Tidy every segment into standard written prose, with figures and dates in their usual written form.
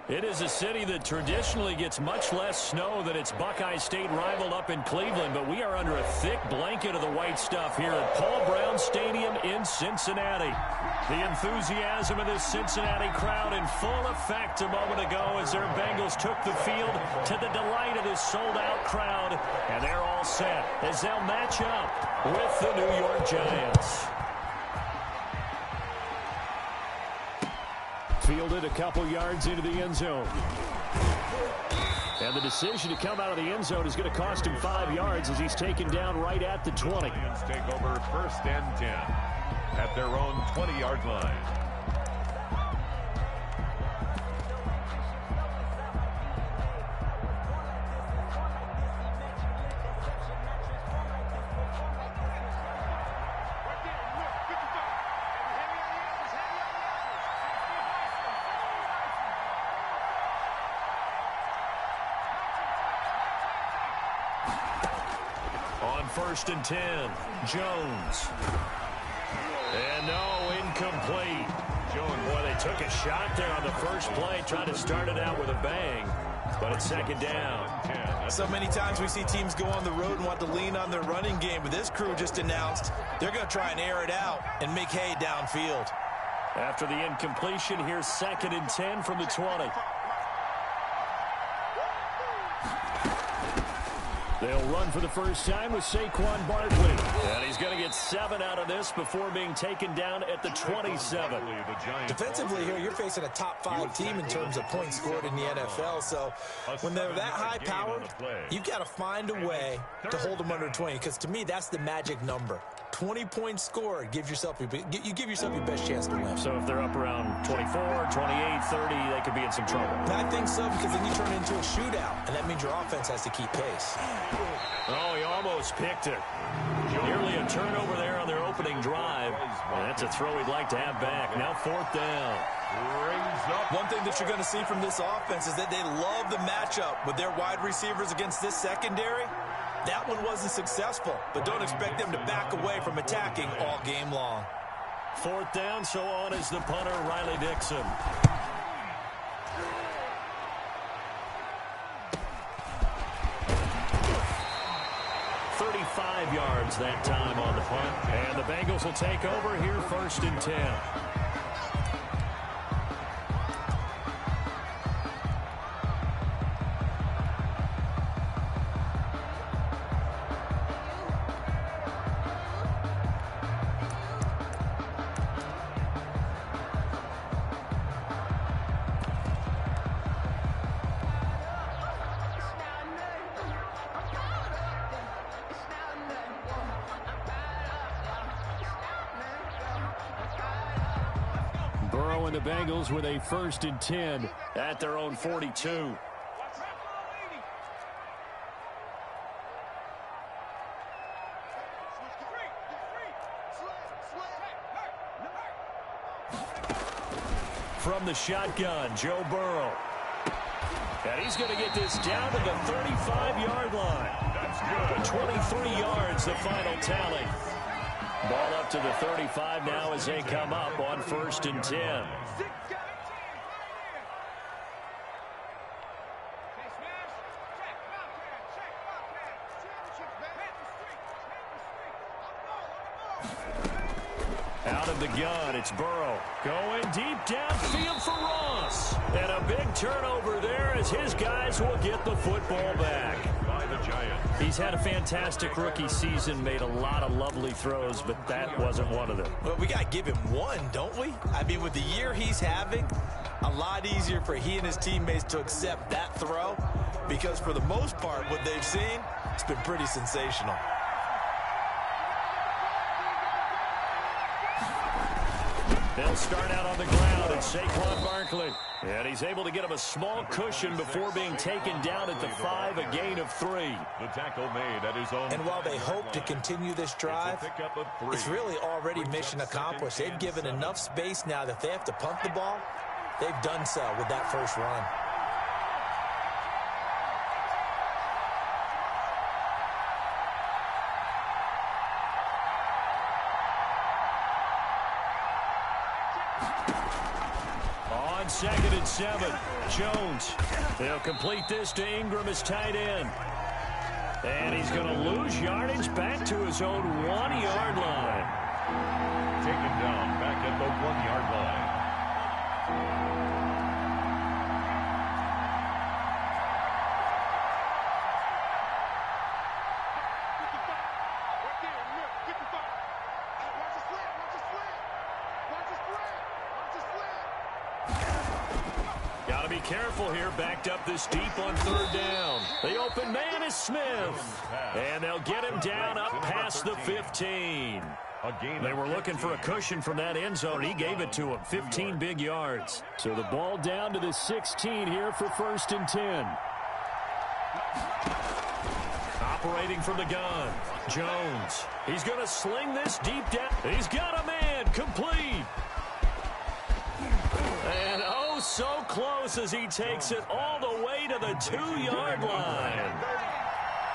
It is a city that traditionally gets much less snow than its Buckeye State rival up in Cleveland, but we are under a thick blanket of the white stuff here at Paul Brown Stadium in Cincinnati. The enthusiasm of this Cincinnati crowd in full effect a moment ago as their Bengals took the field to the delight of this sold-out crowd, and they're all set as they'll match up with the New York Giants. Fielded a couple yards into the end zone. And the decision to come out of the end zone is going to cost him 5 yards as he's taken down right at the 20. Lions take over 1st and 10 at their own 20-yard line. On 1st and 10, Jones. And no, incomplete. Jones, boy, they took a shot there on the first play, trying to start it out with a bang, but it's 2nd down. So many times we see teams go on the road and want to lean on their running game, but this crew just announced they're going to try and air it out and make hay downfield. After the incompletion, here's 2nd and 10 from the 20. They'll run for the first time with Saquon Barkley. And he's going to get 7 out of this before being taken down at the 27. Defensively here, you're facing a top 5 team in terms of points scored in the NFL. So when they're that high-powered, you've got to find a way to hold them under 20. Because to me, that's the magic number. 20 points scored, you give yourself your best chance to win. So if they're up around 24, 28, 30, they could be in some trouble. I think so, because then you turn it into a shootout, and that means your offense has to keep pace. Oh, he almost picked it. Nearly a turnover there on their opening drive. And that's a throw he'd like to have back. Now 4th down. One thing that you're going to see from this offense is that they love the matchup with their wide receivers against this secondary. That one wasn't successful, but don't expect them to back away from attacking all game long. 4th down, so on is the punter, Riley Dixon. Yards that time on the punt. And the Bengals will take over here 1st and 10. Burrow and the Bengals with a 1st and 10 at their own 42. From the shotgun, Joe Burrow. And he's going to get this down to the 35-yard line. That's good. 23 yards, the final tally. Ball up to the 35 now as they come up on 1st and 10. Out of the gun, it's Burrow. Going deep downfield for Ross. And a big turnover there as his guys will get the football back. By the Giants. He's had a fantastic rookie season, made a lot of lovely throws, but that wasn't one of them. Well, we got to give him one, don't we? I mean, with the year he's having, a lot easier for he and his teammates to accept that throw because for the most part, what they've seen, it's been pretty sensational. They'll start out on the ground, and Saquon Barkley. And he's able to get him a small cushion before being taken down at the 5, a gain of 3. The tackle made at his own. And while they hope to continue this drive, it's really already mission accomplished. They've given enough space now that if they have to punt the ball, they've done so with that first run. On on 2nd and 7. Jones. They'll complete this to Ingram as tight end. And he's going to lose yardage back to his own 1-yard line. Taken down back at the 1-yard line. Got to be careful here, backed up this deep on 3rd down. The open man is Smith. And they'll get him down up past the 15. They were looking for a cushion from that end zone. He gave it to him. 15 big yards. So the ball down to the 16 here for 1st and 10. Operating from the gun. Jones. He's going to sling this deep down. He's got a man. Complete. And oh, so close as he takes it all the way to the 2-yard line.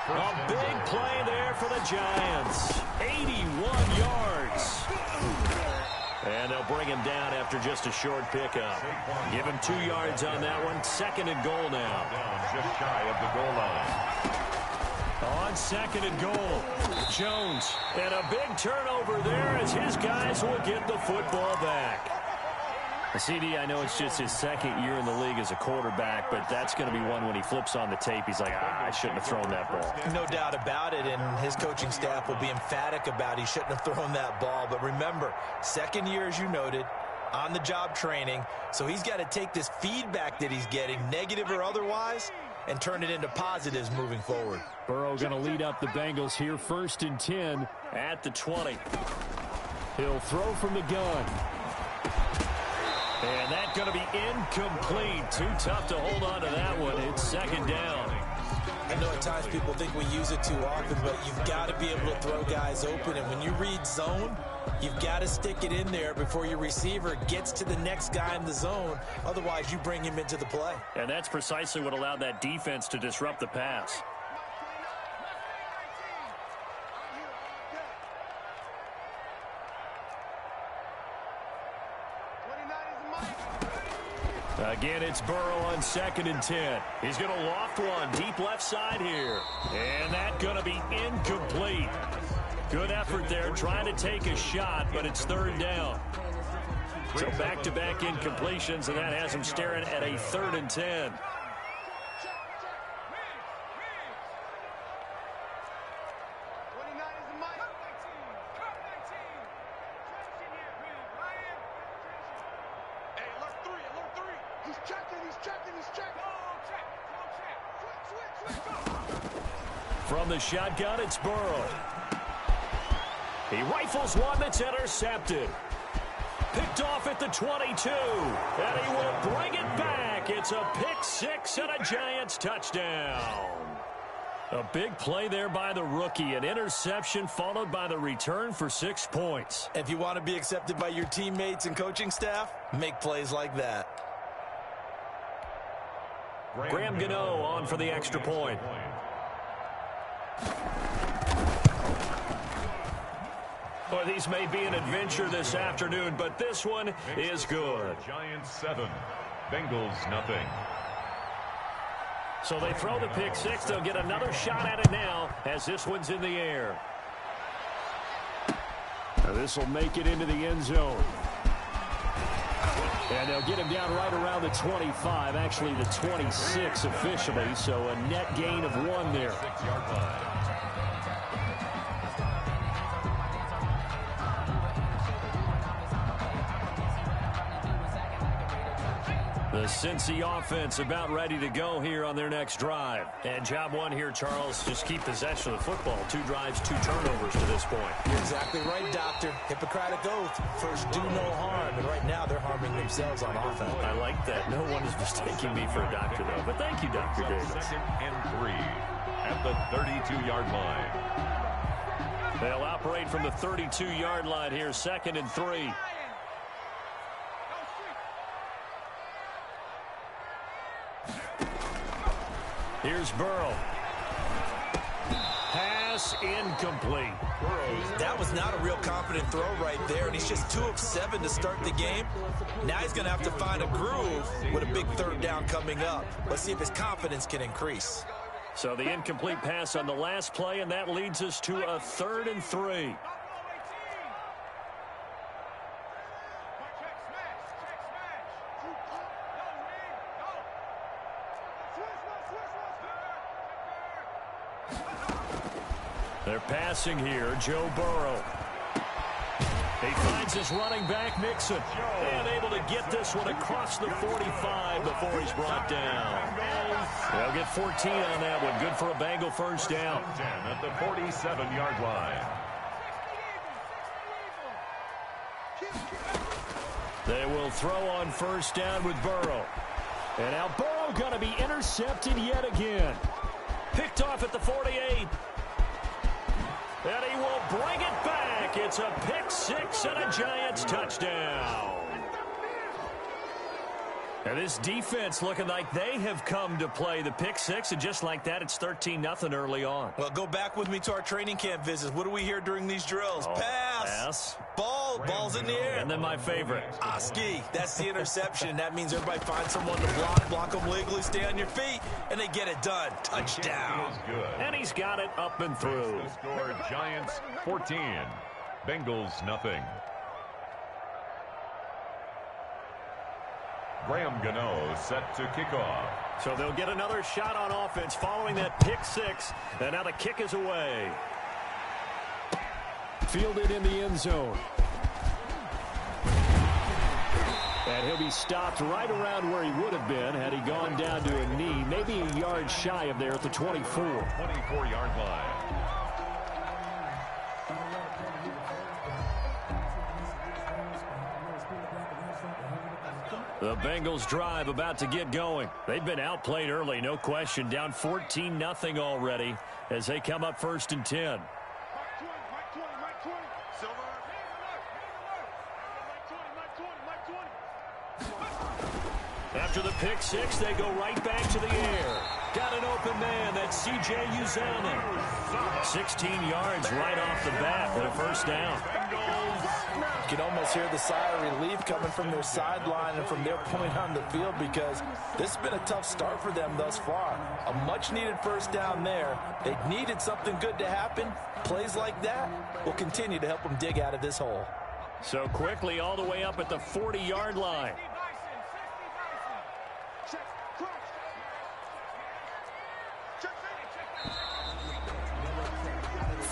A big play there for the Giants. 81 yards. And they'll bring him down after just a short pickup. Give him 2 yards on that one. 2nd and goal now. Just shy of the goal line. On 2nd and goal. Jones. And a big turnover there as his guys will get the football back. CD, I know it's just his 2nd year in the league as a quarterback, but that's going to be one when he flips on the tape. He's like, I shouldn't have thrown that ball. No doubt about it, and his coaching staff will be emphatic about he shouldn't have thrown that ball. But remember, 2nd year, as you noted, on-the-job training, so he's got to take this feedback that he's getting, negative or otherwise, and turn it into positives moving forward. Burrow going to lead up the Bengals here, 1st and 10 at the 20. He'll throw from the gun. And that's going to be incomplete. Too tough to hold on to that one. It's 2nd down. I know at times people think we use it too often, but you've got to be able to throw guys open. And when you read zone, you've got to stick it in there before your receiver gets to the next guy in the zone. Otherwise, you bring him into the play. And that's precisely what allowed that defense to disrupt the pass. Again, it's Burrow on 2nd and 10. He's going to loft one deep left side here. And that's going to be incomplete. Good effort there trying to take a shot, but it's 3rd down. So back-to-back incompletions, and that has him staring at a 3rd and 10. From the shotgun, it's Burrow. He rifles one that's intercepted. Picked off at the 22. And he will bring it back. It's a pick 6 and a Giants touchdown. A big play there by the rookie. An interception followed by the return for 6 points. If you want to be accepted by your teammates and coaching staff, make plays like that. Graham Gano on for the extra point. Well, these may be an adventure this afternoon, but this one is good. Giants 7, Bengals nothing. So they throw the pick 6. They'll get another shot at it now as this one's in the air. This will make it into the end zone. And they'll get him down right around the 25, actually the 26 officially, so a net gain of 1 there. 6-yard line. The Cincy offense about ready to go here on their next drive. And job 1 here, Charles, just keep possession of the football. 2 drives, 2 turnovers to this point. You're exactly right, Doctor. Hippocratic oath. First, do no harm. And right now, they're harming themselves on offense. I like that. No one is mistaking me for a doctor, though. But thank you, Dr. Davis. 2nd and 3 at the 32-yard line. They'll operate from the 32-yard line here, 2nd and 3. Here's Burrow. Pass pass incomplete. That was not a real confident throw right there, and he's just 2 of 7 to start the game. Now he's going to have to find a groove with a big third down coming up. Let's see if his confidence can increase. So the incomplete pass on the last play, and that leads us to a 3rd and 3. They're passing here, Joe Burrow. He finds his running back, Mixon, and able to get this one across the 45 before he's brought down. They'll get 14 on that one. Good for a Bengal first down. 10 at the 47-yard line. They will throw on first down with Burrow. And now Burrow going to be intercepted yet again. Picked off at the 48. And he will bring it back. It's a pick six and a Giants touchdown. And this defense looking like they have come to play the pick six, and just like that, it's 13-0 early on. Well, go back with me to our training camp visits. What do we hear during these drills? Pass. Ball's in the air. And then my favorite. Ski. That's the interception. That means everybody finds someone to block them legally, stay on your feet, and they get it done. Touchdown. And he's got it up and through. The score, Giants 14, Bengals nothing. Graham Gano set to kick off. So they'll get another shot on offense following that pick six. And now the kick is away. Fielded in the end zone. And he'll be stopped right around where he would have been had he gone down to a knee, maybe a yard shy of there at the 24. 24-yard line. The Bengals drive about to get going. They've been outplayed early, no question. Down 14-0 already as they come up 1st and 10. After the pick six, they go right back to the air. Got an open man. That's C.J. Uzomah. 16 yards right off the bat for the first down. You can almost hear the sigh of relief coming from their sideline and from their point on the field, because this has been a tough start for them thus far. A much-needed first down there. They needed something good to happen. Plays like that will continue to help them dig out of this hole. So quickly all the way up at the 40-yard line.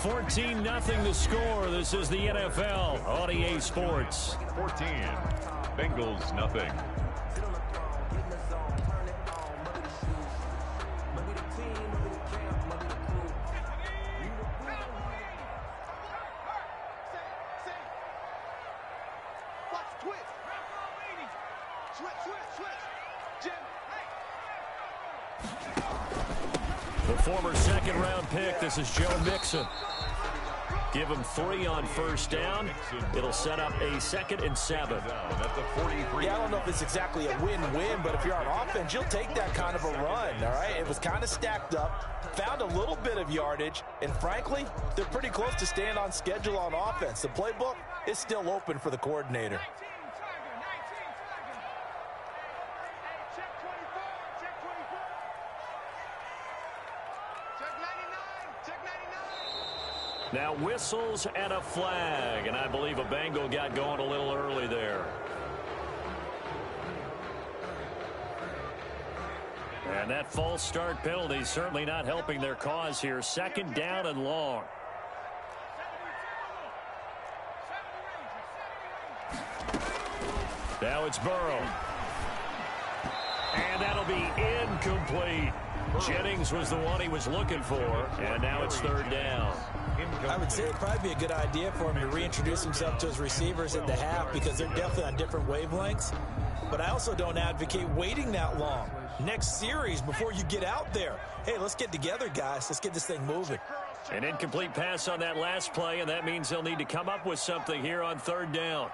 14-0 the score. This is the NFL on EA Sports. 14, Bengals nothing. The former second-round pick, this is Joe Mixon. Give him 3 on first down. It'll set up a 2nd and 7. Yeah, I don't know if it's exactly a win-win, but if you're on offense, you'll take that kind of a run, all right? It was kind of stacked up, found a little bit of yardage, and frankly, they're pretty close to staying on schedule on offense. The playbook is still open for the coordinator. Now whistles and a flag, and I believe a Bengal got going a little early there. And that false start penalty certainly not helping their cause here. 2nd down and long. Now it's Burrow. And that'll be incomplete. Jennings was the one he was looking for, and now it's 3rd down. I would say it'd probably be a good idea for him to reintroduce himself to his receivers at the half, because they're definitely on different wavelengths. But I also don't advocate waiting that long. Next series before you get out there. Hey, let's get together, guys. Let's get this thing moving. An incomplete pass on that last play, and that means they'll need to come up with something here on 3rd down.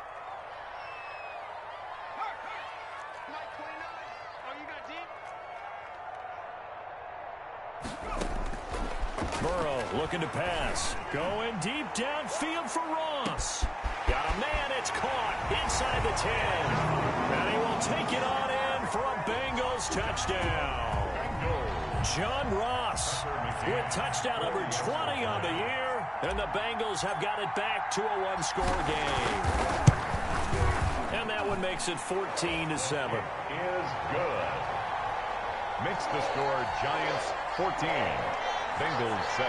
Burrow Burrow looking to pass. Going deep downfield for Ross. Got a man, it's caught inside the 10. And he will take it on in for a Bengals touchdown. John Ross with touchdown number 20 on the year. And the Bengals have got it back to a one-score game. And that one makes it 14-7. Is good. Makes the score Giants 14, Bengals 7.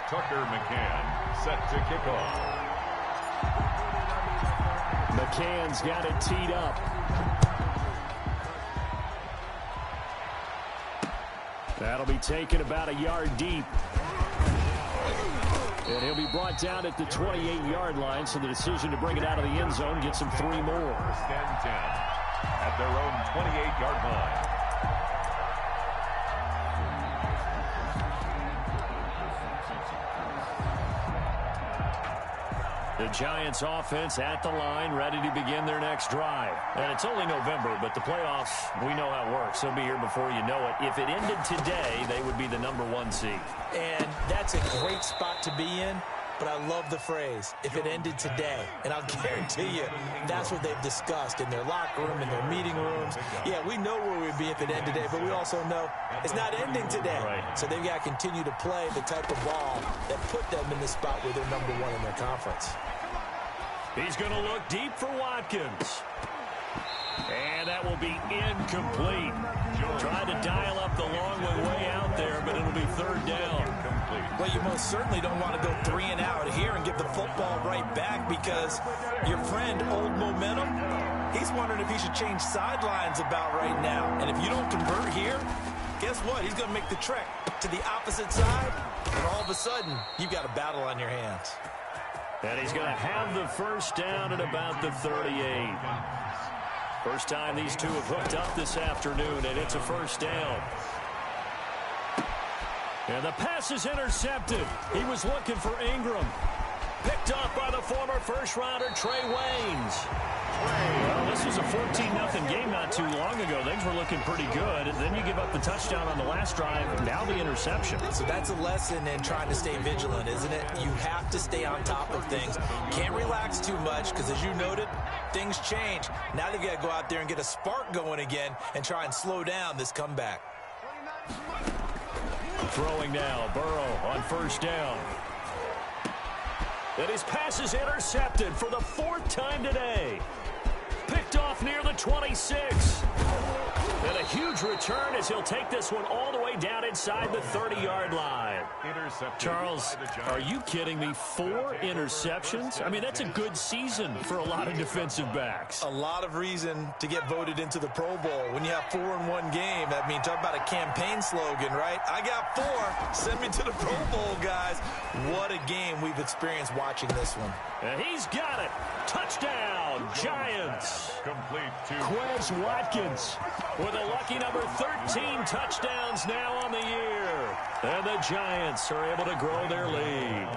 Tucker McCann set to kick off. McCann's got it teed up. That'll be taken about a yard deep. And he'll be brought down at the 28-yard line, so the decision to bring it out of the end zone gets him 3 more. First and 10 at their own 28-yard line. The Giants offense at the line, ready to begin their next drive. And it's only November, but the playoffs, we know how it works. They'll be here before you know it. If it ended today, they would be the #1 seed. And that's a great spot to be in, but I love the phrase, if it ended today. And I'll guarantee you, that's what they've discussed in their locker room, in their meeting rooms. Yeah, we know where we'd be if it ended today, but we also know it's not ending today. Right. So they've got to continue to play the type of ball that put them in the spot where they're #1 in their conference. He's going to look deep for Watkins. And that will be incomplete. Tried to dial up the long way out there, but it'll be 3rd down. Well, you most certainly don't want to go 3 and out here and give the football right back, because your friend, Old Momentum, he's wondering if he should change sidelines about right now. And if you don't convert here, guess what? He's going to make the trek to the opposite side, and all of a sudden, you've got a battle on your hands. And he's going to have the first down at about the 38. First time these two have hooked up this afternoon, and it's a first down. And the pass is intercepted. He was looking for Ingram. Picked up by the former first-rounder Trey Waynes. Well, this was a 14-0 game not too long ago. Things were looking pretty good. And then you give up the touchdown on the last drive, and now the interception. So that's a lesson in trying to stay vigilant, isn't it? You have to stay on top of things. Can't relax too much, because as you noted, things change. Now they've got to go out there and get a spark going again and try and slow down this comeback. Throwing now, Burrow on first down. And his pass is intercepted for the 4th time today. Picked off near the 26. And a huge return as he'll take this one all the way down inside the 30-yard line. Charles, are you kidding me? 4 interceptions? I mean, that's a good season for a lot of defensive backs. A lot of reason to get voted into the Pro Bowl. When you have 4 in one game, I mean, talk about a campaign slogan, right? I got 4. Send me to the Pro Bowl, guys. What a game we've experienced watching this one. And he's got it. Touchdown, Giants. Complete to Quez Watkins with a lucky number 13 touchdowns now on the year. And the Giants are able to grow their lead.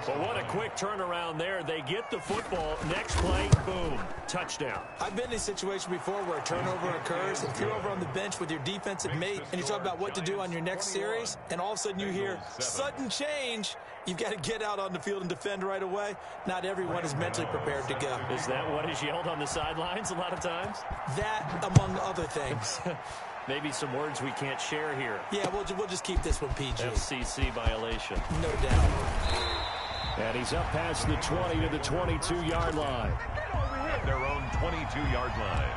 But what a quick turnaround there. They get the football. Next play, boom, touchdown. I've been in a situation before where a turnover occurs, and you're over on the bench with your defensive mate, and you talk about what to do on your next series, and all of a sudden you hear sudden change. You've got to get out on the field and defend right away. Not everyone is mentally prepared to go. Is that what is yelled on the sidelines a lot of times? That, among other things. Maybe some words we can't share here. Yeah, we'll just keep this one PG. FCC violation. No doubt. And he's up past the 20 to the 22-yard line. at their own 22-yard line.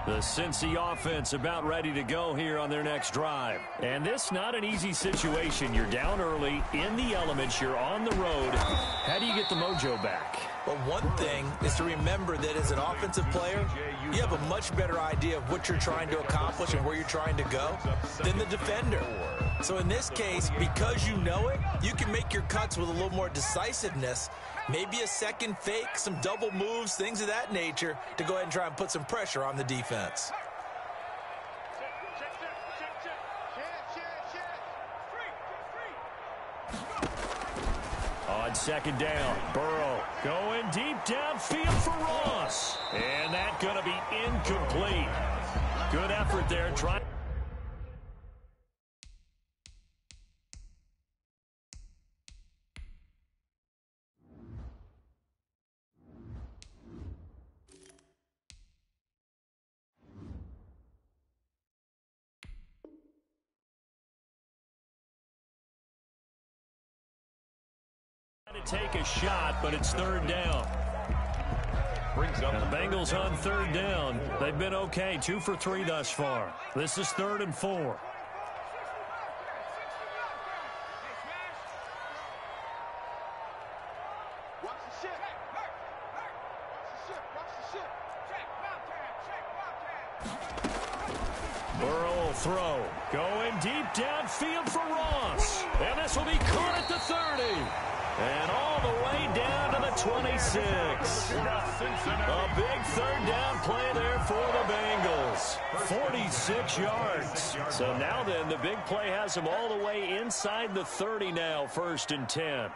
The Cincy offense about ready to go here on their next drive. And this not an easy situation. You're down early, in the elements, you're on the road. How do you get the mojo back? Well, one thing is to remember that as an offensive player, you have a much better idea of what you're trying to accomplish and where you're trying to go than the defender. So in this case, because you know it, you can make your cuts with a little more decisiveness. Maybe a second fake, some double moves, things of that nature to go ahead and try and put some pressure on the defense. On second down, Burrow going deep downfield for Ross. And that's going to be incomplete. Good effort there. To take a shot, but it's third down. Brings up the Bengals on third down. They've been okay, 2 for 3 thus far. This is 3rd and 4. Burrow will throw. Going deep downfield for Ross. And this will be caught at the 30. And all the way down to the 26. A big third down play there for the Bengals. 46 yards. So now then, the big play has them all the way inside the 30 now, 1st and 10.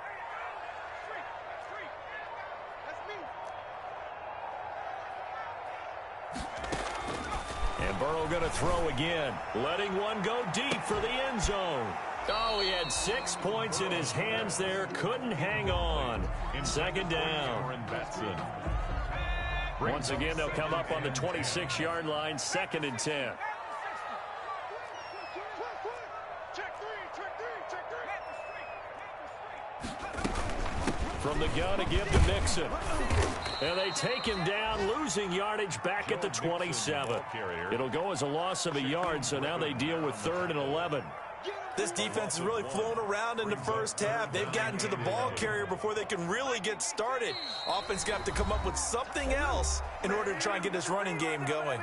And Burrow going to throw again. Letting one go deep for the end zone. Oh, he had 6 points in his hands there. Couldn't hang on. 2nd down. Once again, they'll come up on the 26-yard line. 2nd and 10. From the gun to give to Mixon. And they take him down, losing yardage back at the 27. It'll go as a loss of a yard, so now they deal with 3rd and 11. This defense has really flown around in the first half. They've gotten to the ball carrier before they can really get started. Offense got to come up with something else in order to try and get this running game going.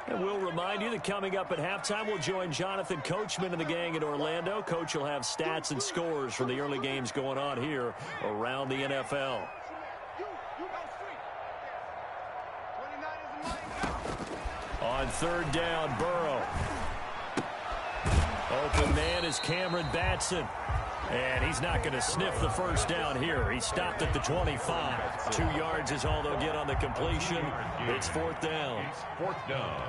And we'll remind you that coming up at halftime, we'll join Jonathan Coachman and the gang in Orlando. Coach will have stats and scores from the early games going on here around the NFL. On 3rd down, Burrow. Open man is Cameron Batson. And he's not going to sniff the first down here. He stopped at the 25. 2 yards is all they'll get on the completion. It's 4th down. 4th down.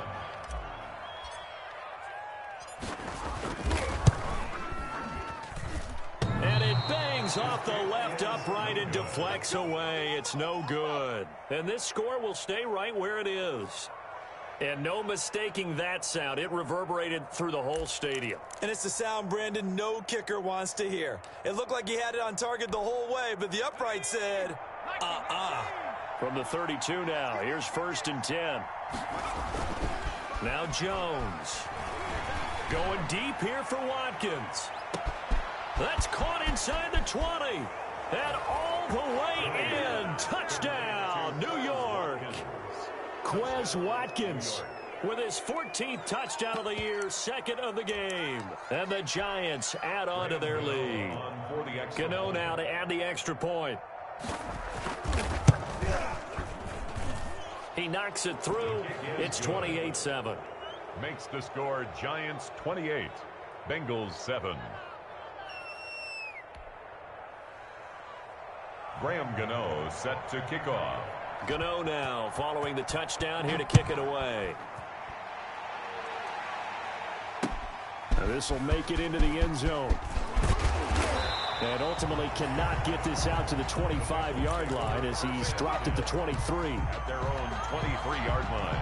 And it bangs off the left upright and deflects away. It's no good. And this score will stay right where it is. And no mistaking that sound. It reverberated through the whole stadium. And it's the sound, Brandon, no kicker wants to hear. It looked like he had it on target the whole way, but the upright said, From the 32 now, here's 1st and 10. Now Jones. Going deep here for Watkins. That's caught inside the 20. And all the way in. Touchdown, New York. Quez Watkins with his 14th touchdown of the year, 2nd of the game. And the Giants add on to their lead. Gano now to add the extra point. He knocks it through. It's 28-7. Makes the score Giants 28, Bengals 7. Graham Gano set to kick off. Gano now following the touchdown here to kick it away. Now this will make it into the end zone. And ultimately cannot get this out to the 25-yard line as he's dropped at the 23. At their own 23-yard line.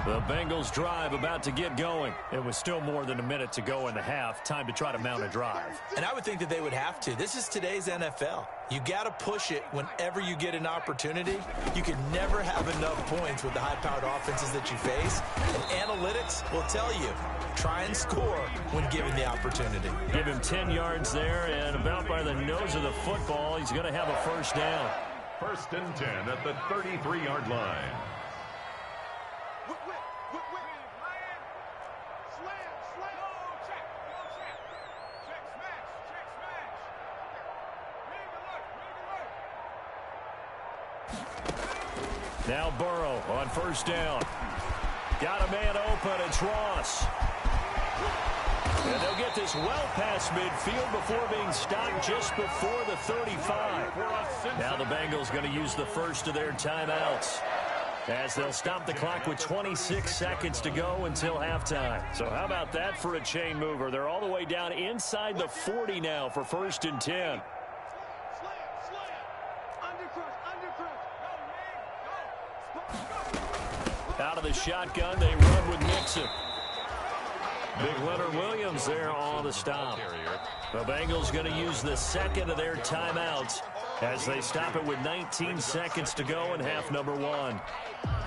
The Bengals drive about to get going. It was still more than a minute to go in the half. Time to try to mount a drive. And I would think that they would have to. This is today's NFL. You got to push it whenever you get an opportunity. You can never have enough points with the high-powered offenses that you face. And analytics will tell you, try and score when given the opportunity. Give him 10 yards there, and about by the nose of the football, he's going to have a first down. 1st and 10 at the 33-yard line. Now Burrow on 1st down. Got a man open. It's Ross. And they'll get this well past midfield before being stopped just before the 35. Now the Bengals going to use the first of their timeouts, as they'll stop the clock with 26 seconds to go until halftime. So how about that for a chain mover? They're all the way down inside the 40 now for 1st and 10. Out of the shotgun, they run with Mixon. Big Leonard Williams there on the stop. The Bengals going to use the second of their timeouts as they stop it with 19 seconds to go in half number 1.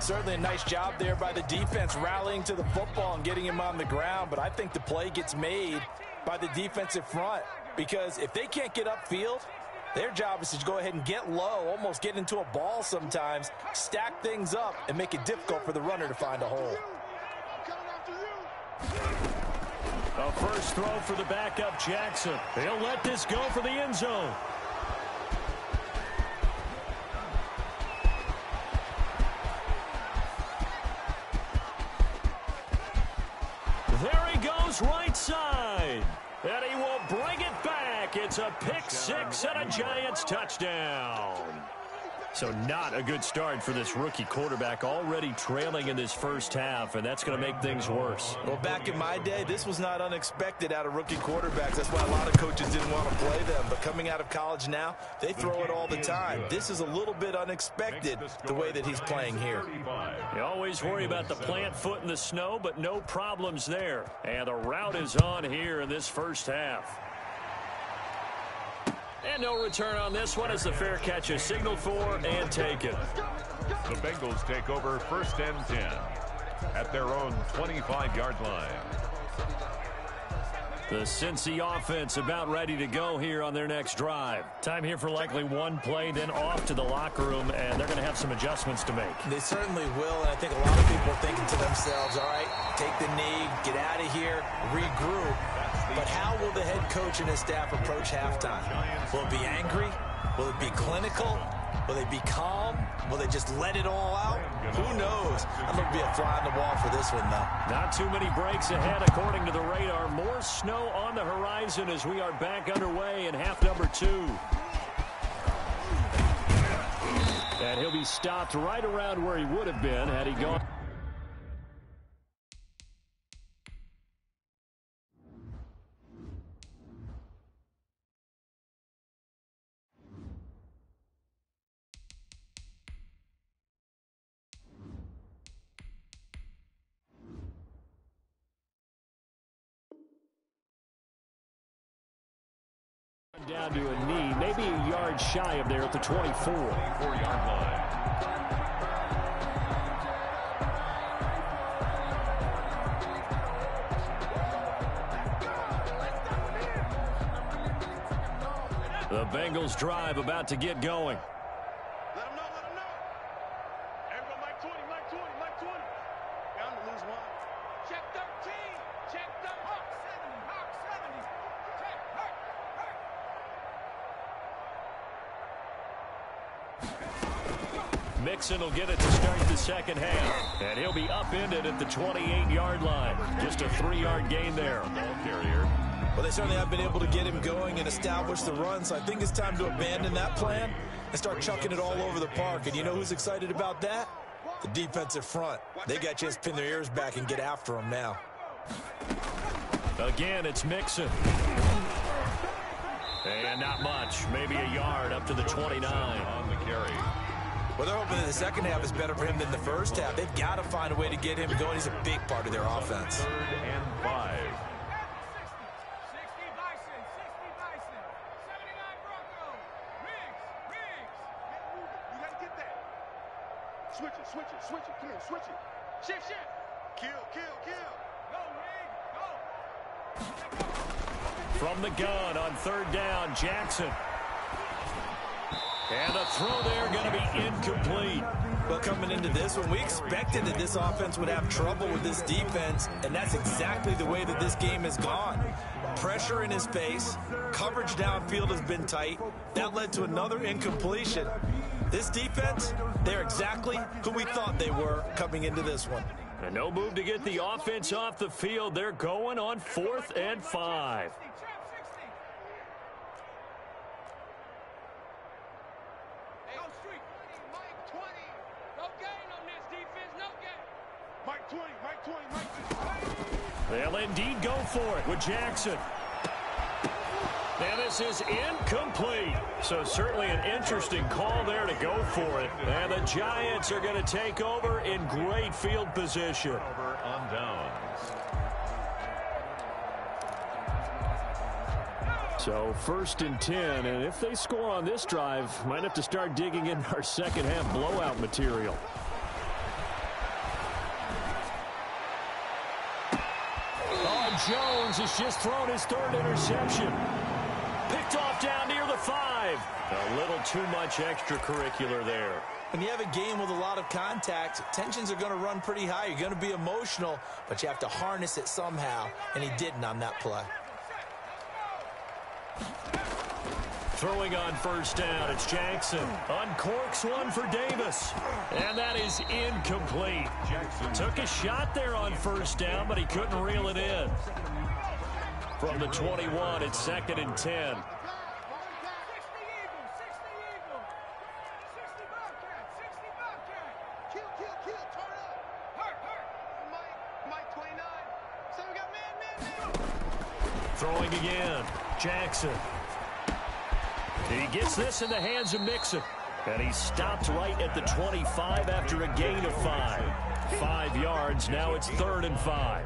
Certainly a nice job there by the defense, rallying to the football and getting him on the ground. But I think the play gets made by the defensive front, because if they can't get upfield, their job is to go ahead and get low, almost get into a ball sometimes, stack things up, and make it difficult for the runner to find a hole. A first throw for the backup Jackson. He'll let this go for the end zone. There he goes, right side. And he will bring it back. It's a pick six and a Giants touchdown. So not a good start for this rookie quarterback, already trailing in this first half, and that's going to make things worse. Well, back in my day, this was not unexpected out of rookie quarterbacks. That's why a lot of coaches didn't want to play them. But coming out of college now, they throw it all the time. This is a little bit unexpected, the way that he's playing here. You always worry about the plant foot in the snow, but no problems there. And the route is on here in this first half. And no return on this one as the fair catch is signaled for and taken. The Bengals take over 1st and 10 at their own 25-yard line. The Cincy offense about ready to go here on their next drive. Time here for likely one play, then off to the locker room, and they're going to have some adjustments to make. They certainly will, and I think a lot of people are thinking to themselves, all right, take the knee, get out of here, regroup. But how will the head coach and his staff approach halftime? Will it be angry? Will it be clinical? Will they be calm? Will they just let it all out? Who knows? I'm going to be a fly on the wall for this one, though. Not too many breaks ahead, according to the radar. More snow on the horizon as we are back underway in half number 2. And he'll be stopped right around where he would have been had he gone. Down to a knee, maybe a yard shy of there at the 24. 24-yard line. The Bengals drive about to get going. Let him know, let him know. Everybody, Mike 20, Mike 20, Mike 20. Bound to lose one. Check 13, check 13. Hawk 70, Hawk 70. Check, Hawk. Mixon will get it to start the second half. And he'll be upended at the 28-yard line. Just a 3-yard gain there. Ball carrier. Well, they certainly have been able to get him going and establish the run, so I think it's time to abandon that plan and start chucking it all over the park. And you know who's excited about that? The defensive front. They got a chance to pin their ears back and get after him now. Again, it's Mixon. And not much. Maybe a yard up to the 29. On the carry. Well, they're hoping that the second half is better for him than the first half. They've got to find a way to get him going. He's a big part of their offense. 3rd and 5. 60 Bison, 60 Bison. 79 Broncos. Riggs. You got to get that. Switch it. Come here, switch it. Shift. Kill. Go, Riggs, go. From the gun on 3rd down, Jackson. And the throw there going to be incomplete. Well, coming into this one, we expected that this offense would have trouble with this defense, and that's exactly the way that this game has gone. Pressure in his face, coverage downfield has been tight. That led to another incompletion. This defense, they're exactly who we thought they were coming into this one. And no move to get the offense off the field. They're going on 4th and 5. They'll indeed go for it with Jackson. And this is incomplete. So certainly an interesting call there to go for it. And the Giants are going to take over in great field position. Over on downs. So 1st and 10, and if they score on this drive, might have to start digging in our second half blowout material. Jones has just thrown his 3rd interception. Picked off down near the 5. A little too much extracurricular there. When you have a game with a lot of contact, tensions are going to run pretty high. You're going to be emotional, but you have to harness it somehow, and he didn't on that play. Throwing on 1st down, it's Jackson. Uncorks one for Davis. And that is incomplete. Jackson took a shot there on 1st down, but he couldn't reel it in. From the 21, it's 2nd and 10. Throwing again, Jackson. He gets this in the hands of Mixon. And he stopped right at the 25 after a gain of 5. 5 yards, now it's 3rd and 5.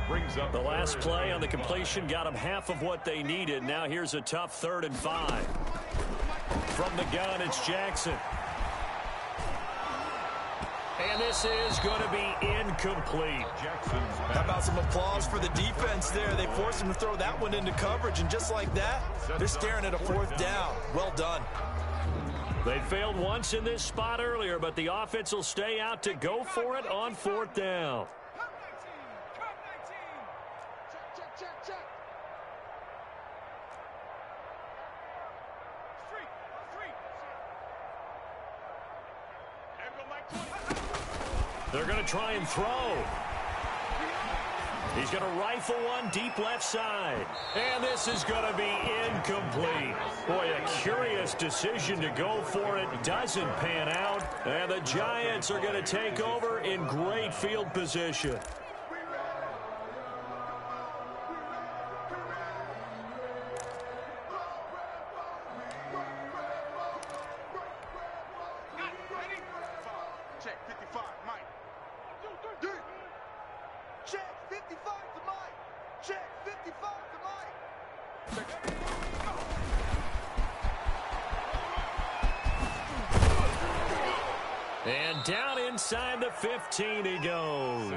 Brings up the last play on the completion got them half of what they needed. Now here's a tough 3rd and 5. From the gun, it's Jackson. And this is going to be incomplete. How about some applause for the defense there? They forced him to throw that one into coverage, and just like that, they're staring at a 4th down. Well done. They failed once in this spot earlier, but the offense will stay out to go for it on 4th down. They're going to try and throw. He's going to rifle one deep left side. And this is going to be incomplete. Boy, a curious decision to go for it. Doesn't pan out. And the Giants are going to take over in great field position. And down inside the 15 he goes.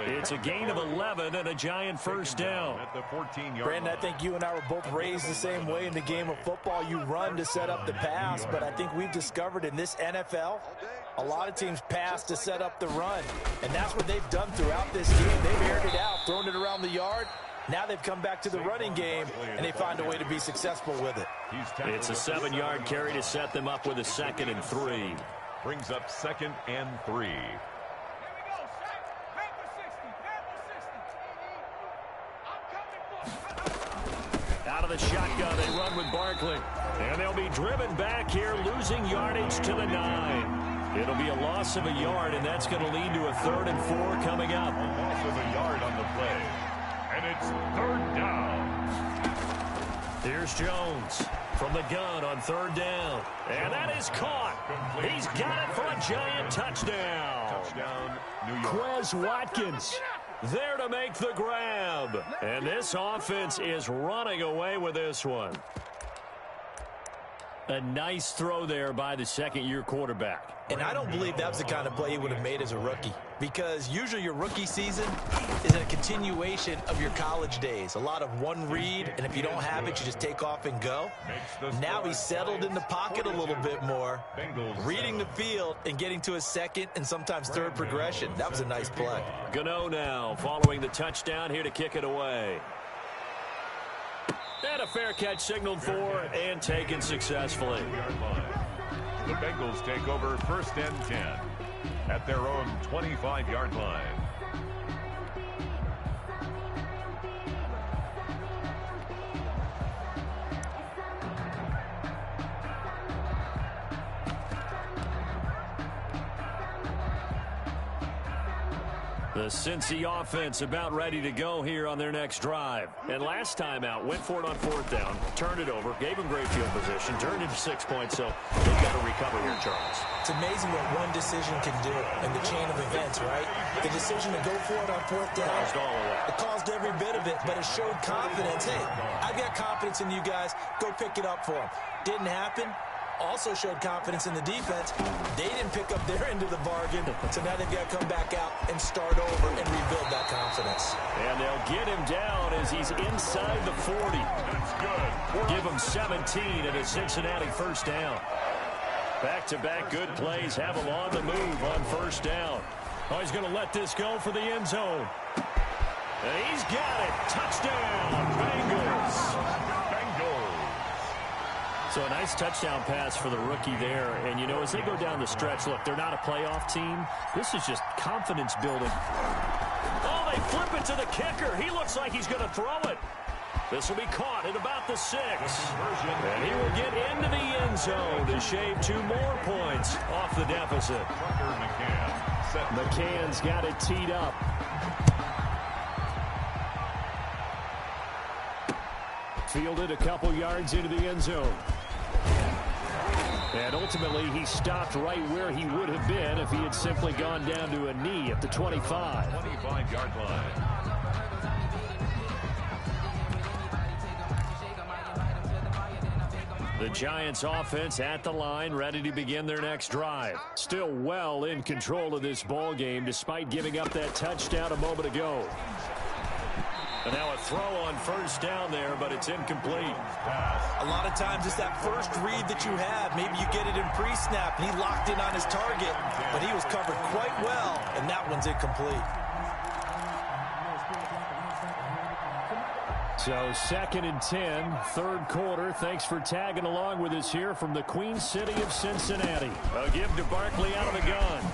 It's a gain of 11 and a Giant 1st down. At the 14-yard Brandon, I think you and I were both raised the same way in the game of football. You run to set up the pass, but I think we've discovered in this NFL, a lot of teams pass to set up the run. And that's what they've done throughout this game. They've aired it out, thrown it around the yard. Now they've come back to the running game, and they find a way to be successful with it. It's a 7-yard carry to set them up with a 2nd and 3. Brings up 2nd and 3. Out of the shotgun, they run with Barkley. And they'll be driven back here, losing yardage to the 9. It'll be a loss of a yard, and that's going to lead to a 3rd and 4 coming up. A loss of a yard on the play. And it's 3rd down. Here's Jones from the gun on 3rd down. And that is caught. He's got it for a Giant touchdown. Touchdown, New York. Quez Watkins there to make the grab. And this offense is running away with this one. A nice throw there by the 2nd-year quarterback. And I don't believe that was the kind of play he would have made as a rookie, because usually your rookie season is a continuation of your college days. A lot of one read, and if you don't have it, you just take off and go. Now he's settled in the pocket a little bit more, reading the field and getting to his 2nd and sometimes 3rd progression. That was a nice play. Gano now following the touchdown here to kick it away. And a fair catch signaled for and taken successfully. The Bengals take over 1st and 10 at their own 25-yard line. The Cincy offense about ready to go here on their next drive. And last time out, went for it on 4th down, turned it over, gave them great field position, turned into 6 points, so they've got to recover here, Charles. It's amazing what one decision can do in the chain of events, right? The decision to go for it on 4th down, it caused every bit of it, but it showed confidence. Hey, I've got confidence in you guys. Go pick it up for them. Didn't happen. Also showed confidence in the defense. They didn't pick up their end of the bargain, so now they've got to come back out and start over and rebuild that confidence. And they'll get him down as he's inside the 40. That's good. Give him 17 and a Cincinnati 1st down. Back-to-back good plays have him on the move on 1st down. Oh, he's going to let this go for the end zone. And he's got it. Touchdown, Bengals. So a nice touchdown pass for the rookie there. And, you know, as they go down the stretch, look, they're not a playoff team. This is just confidence building. Oh, they flip it to the kicker. He looks like he's going to throw it. This will be caught at about the 6. And he will get into the end zone to shave 2 more points off the deficit. McCann's got it teed up. Fielded a couple yards into the end zone. And ultimately, he stopped right where he would have been if he had simply gone down to a knee at the 25. 25-yard line. The Giants offense at the line, ready to begin their next drive. Still well in control of this ball game, despite giving up that touchdown a moment ago. And now a throw on 1st down there, but it's incomplete. A lot of times it's that first read that you have. Maybe you get it in pre-snap, and he locked in on his target, but he was covered quite well, and that one's incomplete. So 2nd and 10, 3rd quarter. Thanks for tagging along with us here from the Queen City of Cincinnati. A give to Barkley out of the gun.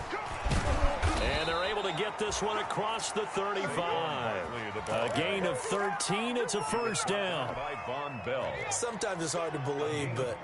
And they're able to get this one across the 35. A gain of 13. It's a 1st down. Sometimes it's hard to believe, but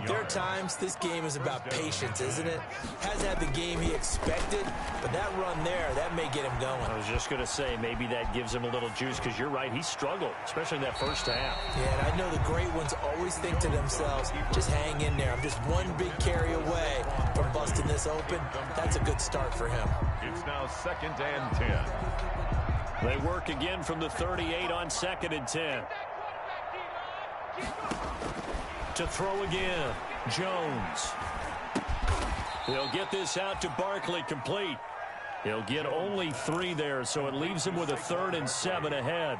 there are times this game is about patience, isn't it? Hasn't had the game he expected, but that run there, that may get him going. I was just going to say, maybe that gives him a little juice, because you're right, he struggled, especially in that 1st half. Yeah, and I know the great ones always think to themselves, just hang in there. I'm just one big carry away from busting this open. That's a good start for him. It's now 2nd and 10. They work again from the 38 on 2nd and 10. To throw again, Jones. He'll get this out to Barkley, complete. He'll get only 3 there, so it leaves him with a 3rd and 7 ahead.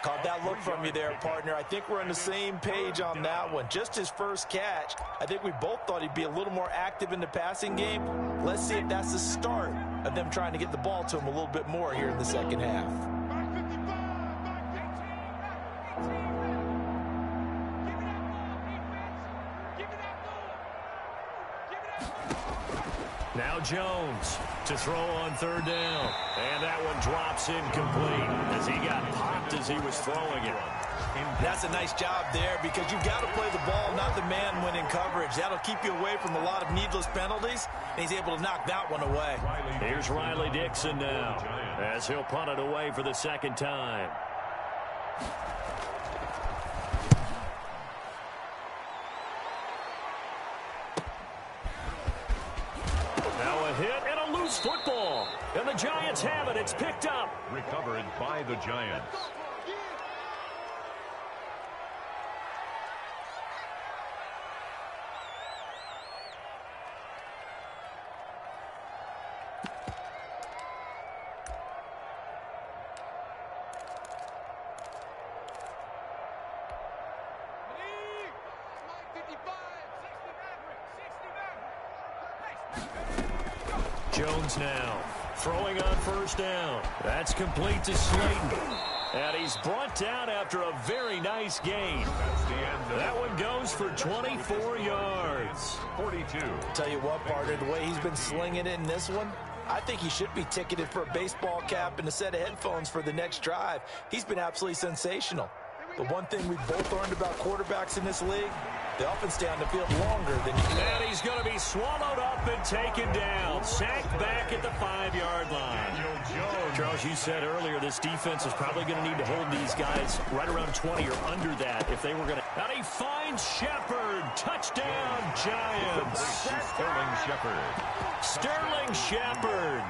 Caught that look from you there, partner. I think we're on the same page on that one. Just his first catch. I think we both thought he'd be a little more active in the passing game. Let's see if that's the start of them trying to get the ball to him a little bit more here in the 2nd half. Now Jones to throw on 3rd down. And that one drops incomplete as he got popped as he was throwing it. That's a nice job there, because you've got to play the ball, not the man when in coverage. That'll keep you away from a lot of needless penalties, and he's able to knock that one away. Here's Riley Dixon now as he'll punt it away for the 2nd time. Now a hit and a loose football. And the Giants have it. It's picked up. Recovered by the Giants. Jones now throwing on 1st down. That's complete to Slayton. And he's brought down after a very nice gain. That one goes for 24 yards. 42. Tell you what, partner, the way he's been slinging it in this one, I think he should be ticketed for a baseball cap and a set of headphones for the next drive. He's been absolutely sensational. The one thing we've both learned about quarterbacks in this league, They often stay on the field longer than you think. And he's going to be swallowed up and taken down. Sacked back at the 5-yard line. Charles, you said earlier this defense is probably going to need to hold these guys right around 20 or under that if they were going to. And he finds Shepard. Touchdown, Giants. Sterling Shepard. Sterling Shepard.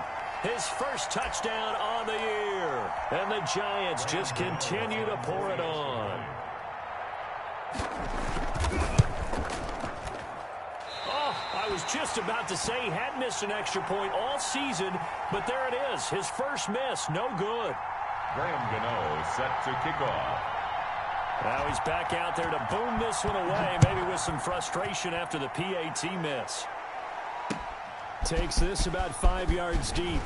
His first touchdown on the year. And the Giants just continue to pour it on. I was just about to say he had missed an extra point all season, but there it is. His first miss, no good. Graham Gano set to kick off. Now he's back out there to boom this one away, maybe with some frustration after the PAT miss. Takes this about 5 yards deep.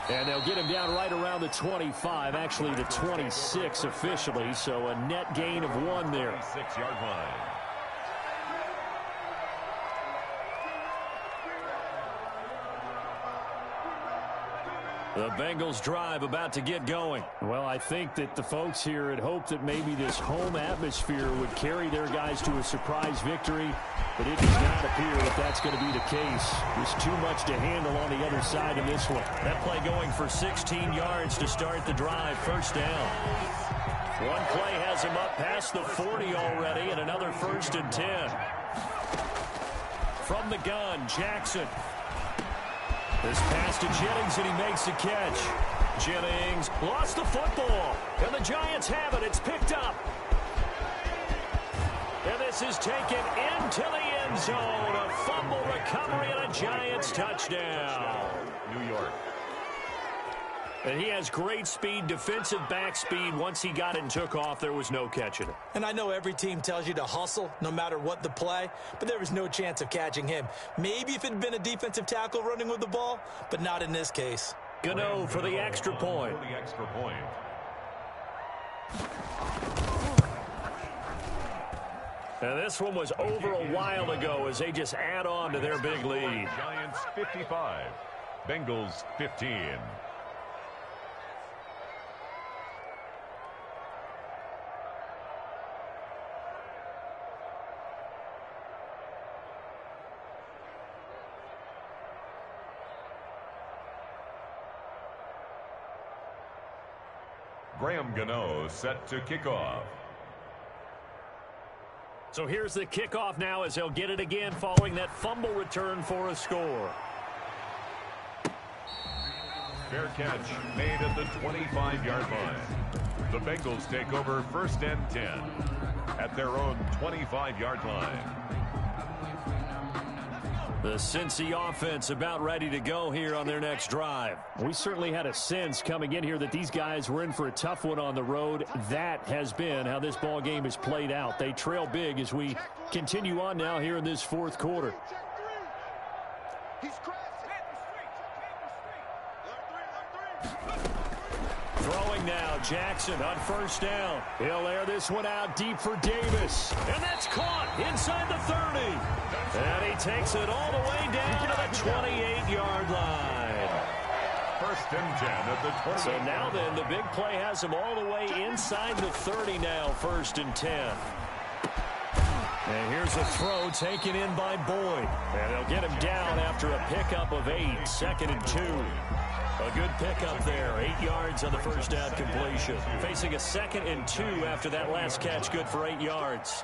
And they'll get him down right around the 25, actually the 26 officially, so a net gain of 1 there. 6-yard line. The Bengals drive about to get going. Well, I think that the folks here had hoped that maybe this home atmosphere would carry their guys to a surprise victory, but it does not appear that that's going to be the case. There's too much to handle on the other side of this one. That play going for 16 yards to start the drive, first down. One play has him up past the 40 already, and another 1st and 10. From the gun, Jackson. This pass to Jennings, and he makes the catch. Jennings lost the football, and the Giants have it. It's picked up. And this is taken into the end zone. A fumble recovery and a Giants touchdown. New York. And he has great speed, defensive back speed. Once he got it and took off, there was no catching it. And I know every team tells you to hustle no matter what the play, but there was no chance of catching him. Maybe if it had been a defensive tackle running with the ball, but not in this case. Gano for the extra point. For the extra point. And this one was over a while ago as they just add on to their big lead. Giants 55. Bengals 15. Graham Gano set to kick off. So here's the kickoff now as they'll get it again following that fumble return for a score. Fair catch made at the 25-yard line. The Bengals take over 1st and 10 at their own 25-yard line. The Cincy offense about ready to go here on their next drive. We certainly had a sense coming in here that these guys were in for a tough one on the road. That has been how this ball game is played out. They trail big as we continue on now here in this 4th quarter. Throwing now, Jackson on 1st down. He'll air this one out deep for Davis. And that's caught inside the 30. And he takes it all the way down to the 28-yard line. 1st and 10 at the 28. So now then, the big play has him all the way inside the 30 now, 1st and 10. And here's a throw taken in by Boyd. And they'll get him down after a pickup of 8, 2nd and 2. A good pickup there, 8 yards on the first down completion. Facing a 2nd and 2 after that last catch, good for 8 yards.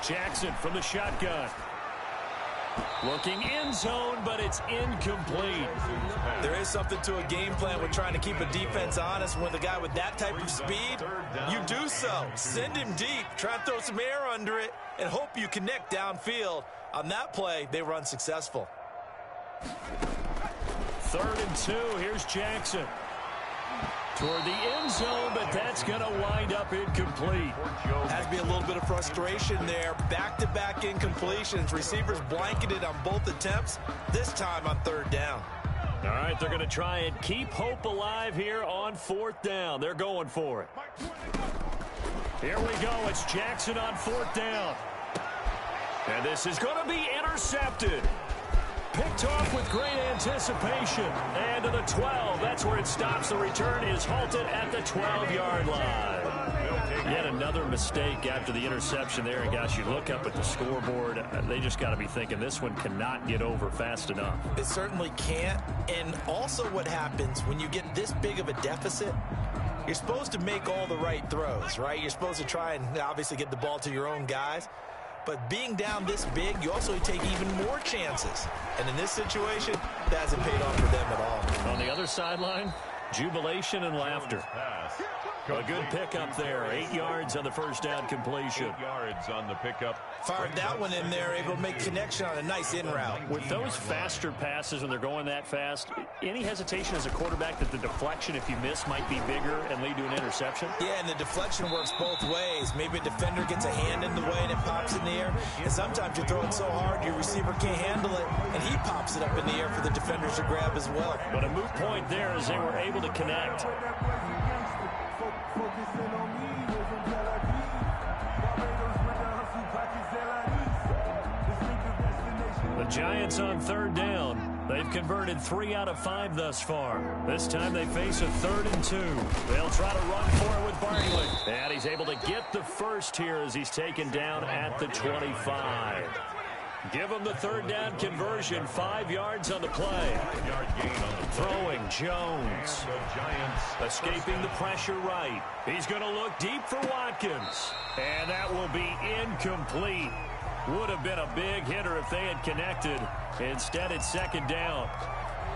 Jackson from the shotgun. Looking end zone, but it's incomplete. There is something to a game plan with trying to keep a defense honest. With a guy with that type of speed, you do so. Send him deep, try and throw some air under it, and hope you connect downfield. On that play, they were unsuccessful. 3rd and 2, here's Jackson. Toward the end zone, but that's going to wind up incomplete. Has to be a little bit of frustration there. Back-to-back incompletions. Receivers blanketed on both attempts, this time on 3rd down. All right, they're going to try and keep hope alive here on 4th down. They're going for it. Here we go. It's Jackson on 4th down. And this is going to be intercepted. Picked off with great anticipation. And to the 12. That's where it stops. The return is halted at the 12-yard line. They'll take Yet another mistake after the interception there. And, gosh, you look up at the scoreboard, they just got to be thinking this one cannot get over fast enough. It certainly can't. And also what happens when you get this big of a deficit, you're supposed to make all the right throws, right? You're supposed to try and obviously get the ball to your own guys. But being down this big, you also take even more chances. And in this situation, that hasn't paid off for them at all. On the other sideline, jubilation and laughter. A good pickup there. 8 yards on the first down completion. 8 yards on the pickup. Fired that one in there, able to make connection on a nice in route. With those faster passes when they're going that fast, any hesitation as a quarterback that the deflection, if you miss, might be bigger and lead to an interception? Yeah, and the deflection works both ways. Maybe a defender gets a hand in the way and it pops in the air. And sometimes you throw it so hard your receiver can't handle it, and he pops it up in the air for the defenders to grab as well. But a moot point there as they were able to connect. The Giants on third down. They've converted 3 out of 5 thus far. This time they face a 3rd and 2. They'll try to run for it with Barkley. And he's able to get the first here as he's taken down at the 25. Give him the 3rd down conversion. 5 yards on the play. 5-yard gain on the Throwing Jones. The Giants Escaping the pressure right. He's going to look deep for Watkins. And that will be incomplete. Would have been a big hitter if they had connected. Instead, it's 2nd down.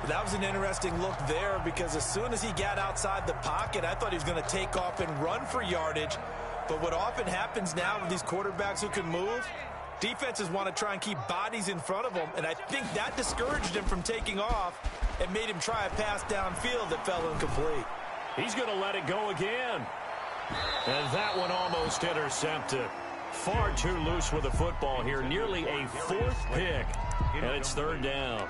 That was an interesting look there because as soon as he got outside the pocket, I thought he was going to take off and run for yardage. But what often happens now with these quarterbacks who can move, defenses want to try and keep bodies in front of them, and I think that discouraged him from taking off and made him try a pass downfield that fell incomplete. He's going to let it go again. And that one almost intercepted. Far too loose with the football here. Nearly a 4th pick. And it's 3rd down.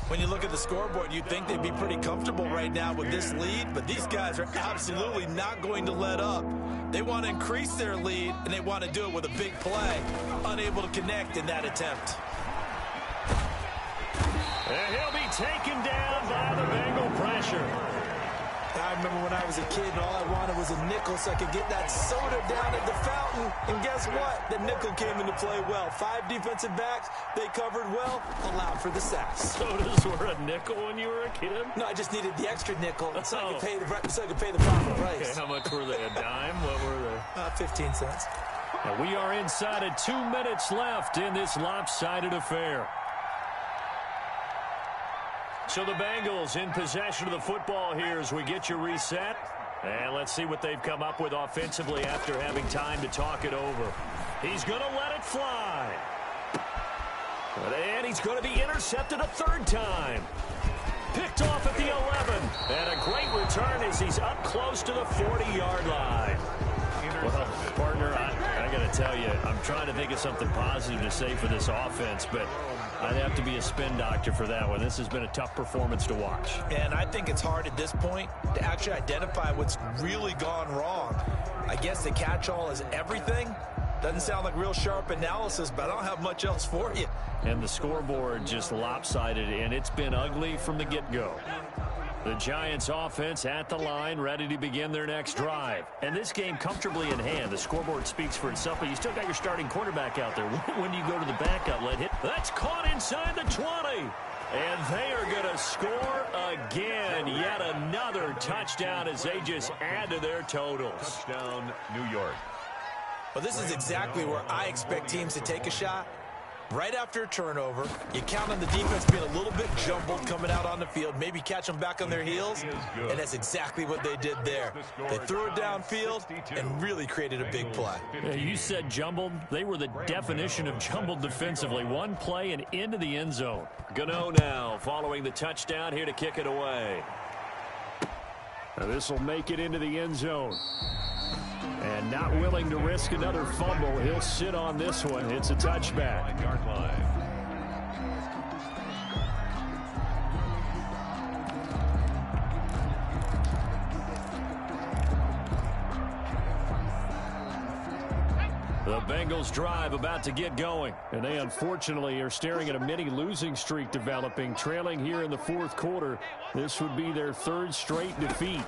When you look at the scoreboard, you'd think they'd be pretty comfortable right now with this lead, but these guys are absolutely not going to let up. They want to increase their lead, and they want to do it with a big play. Unable to connect in that attempt. And he'll be taken down by the Bengal pressure. I remember when I was a kid and all I wanted was a nickel so I could get that soda down at the fountain. And guess what? The nickel came into play well. 5 defensive backs, they covered well, allowed for the sacks. Sodas were a nickel when you were a kid? No, I just needed the extra nickel so I could pay the proper price. Okay, how much were they? A dime? What were they? 15 cents. Now we are inside of 2 minutes left in this lopsided affair. So the Bengals in possession of the football here as we get you reset. And let's see what they've come up with offensively after having time to talk it over. He's going to let it fly. And he's going to be intercepted a 3rd time. Picked off at the 11. And a great return as he's up close to the 40-yard line. Well, partner, I got to tell you, I'm trying to think of something positive to say for this offense, but I'd have to be a spin doctor for that one. This has been a tough performance to watch. And I think it's hard at this point to actually identify what's really gone wrong. I guess the catch-all is everything. Doesn't sound like real sharp analysis, but I don't have much else for you. And the scoreboard just lopsided, and it's been ugly from the get-go. The Giants offense at the line, ready to begin their next drive. And this game comfortably in hand. The scoreboard speaks for itself, but you still got your starting quarterback out there. When do you go to the backup? Let hit. That's caught inside the 20. And they are going to score again. Yet another touchdown as they just add to their totals. Touchdown, New York. Well, this is exactly where I expect teams to take a shot. Right after a turnover, you count on the defense being a little bit jumbled coming out on the field, maybe catch them back on their heels, and that's exactly what they did there. They threw it downfield and really created a big play. Yeah, you said jumbled. They were the definition of jumbled defensively. One play and into the end zone. Gano now following the touchdown here to kick it away. This will make it into the end zone. And not willing to risk another fumble, he'll sit on this one. It's a touchback. 5-yard line. The Bengals drive about to get going. And they unfortunately are staring at a mini losing streak developing, trailing here in the 4th quarter. This would be their 3rd straight defeat.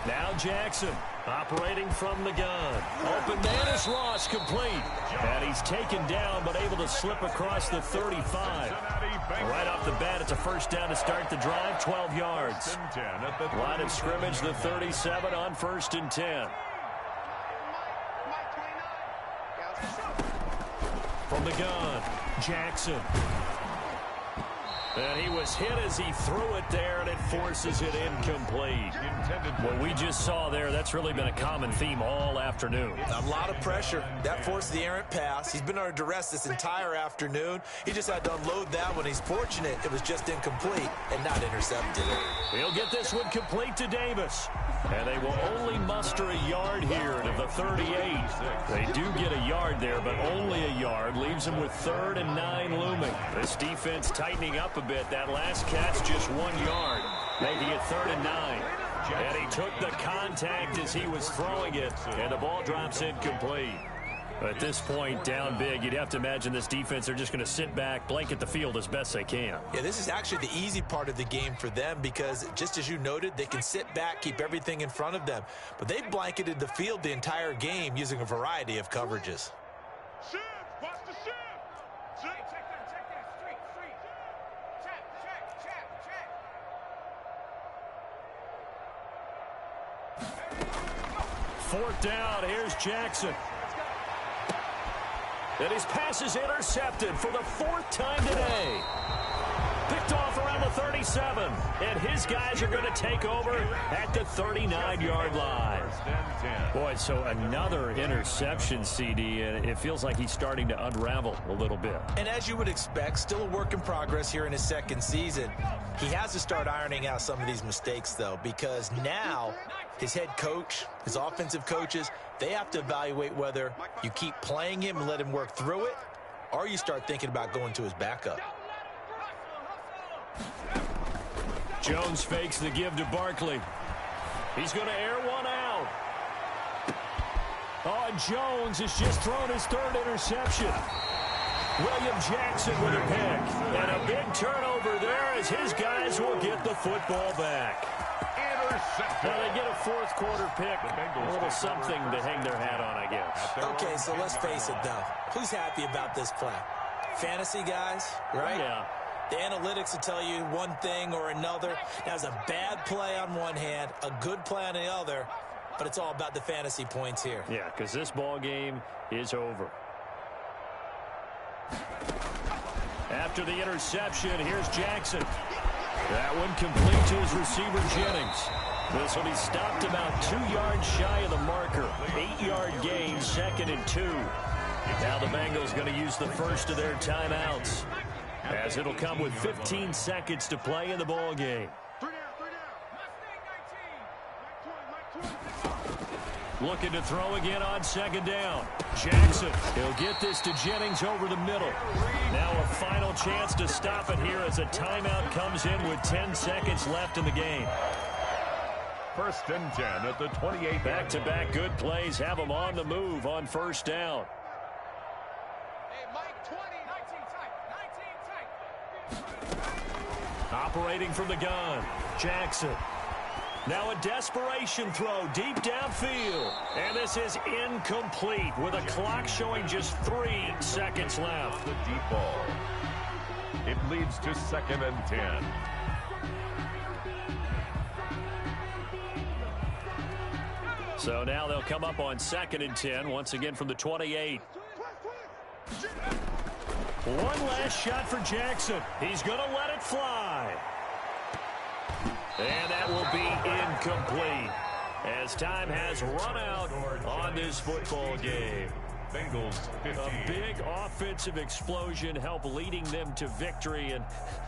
Now Jackson operating from the gun. Open man is Ross, complete. And he's taken down but able to slip across the 35. Right off the bat, it's a first down to start the drive, 12 yards. Line of scrimmage, the 37 on 1st and 10. From the gun, Jackson. And he was hit as he threw it there, and it forces it incomplete. What we just saw there, that's really been a common theme all afternoon. A lot of pressure. That forced the errant pass. He's been under duress this entire afternoon. He just had to unload that one. He's fortunate it was just incomplete and not intercepted. He'll get this one complete to Davis. And they will only muster a yard here to the 38. They do get a yard there, but only a yard. Leaves them with 3rd and 9 looming. This defense tightening up a bit. That last catch just 1 yard, making it 3rd and 9. And he took the contact as he was throwing it, and the ball drops incomplete. At this point, down big, you'd have to imagine this defense, they're just going to sit back, blanket the field as best they can. Yeah, this is actually the easy part of the game for them because, just as you noted, they can sit back, keep everything in front of them. But they've blanketed the field the entire game using a variety of coverages. Shift! Watch the shift! Check that. Street. Check. 4th down, here's Jackson. And his pass is intercepted for the 4th time today. Picked off around the 37. And his guys are going to take over at the 39-yard line. Boy, so another interception, CD, and it feels like he's starting to unravel a little bit. And as you would expect, still a work in progress here in his 2nd season. He has to start ironing out some of these mistakes, though, because now his head coach, his offensive coaches, they have to evaluate whether you keep playing him and let him work through it, or you start thinking about going to his backup. Jones fakes the give to Barkley. He's going to air one out. Oh, and Jones has just thrown his 3rd interception. William Jackson with a pick. And a big turnover there as his guys will get the football back. Now they get a 4th quarter pick. A little something to hang their hat on, I guess. Okay, so let's face it, though. Who's happy about this play? Fantasy guys, right? Yeah. The analytics will tell you one thing or another. That's a bad play on one hand, a good play on the other, but it's all about the fantasy points here. Yeah, because this ball game is over. After the interception, here's Jackson. That one complete to his receiver, Jennings. This will be stopped about 2 yards shy of the marker. 8-yard gain, 2nd and 2. Now the Bengals going to use the first of their timeouts, as it'll come with 15 seconds to play in the ball game. 3 down. Looking to throw again on 2nd down. Jackson, he'll get this to Jennings over the middle. Now a final chance to stop it here as a timeout comes in with 10 seconds left in the game. 1st and 10 at the 28. Back-to-back good plays have them on the move on 1st down. Hey, Mike, 20. 19 tight. Operating from the gun, Jackson. Now a desperation throw deep downfield. And this is incomplete with a clock showing just 3 seconds left. The deep ball. It leads to 2nd and 10. So now they'll come up on 2nd and 10, once again from the 28. One last shot for Jackson. He's going to let it fly. And that will be incomplete, as time has run out on this football game. Bengals 15. A big offensive explosion helped leading them to victory, and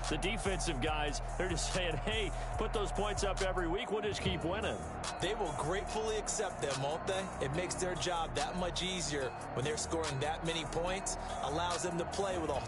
the defensive guys, they're just saying, hey, put those points up every week, we'll just keep winning. They will gratefully accept them, won't they? It makes their job that much easier when they're scoring that many points, allows them to play with a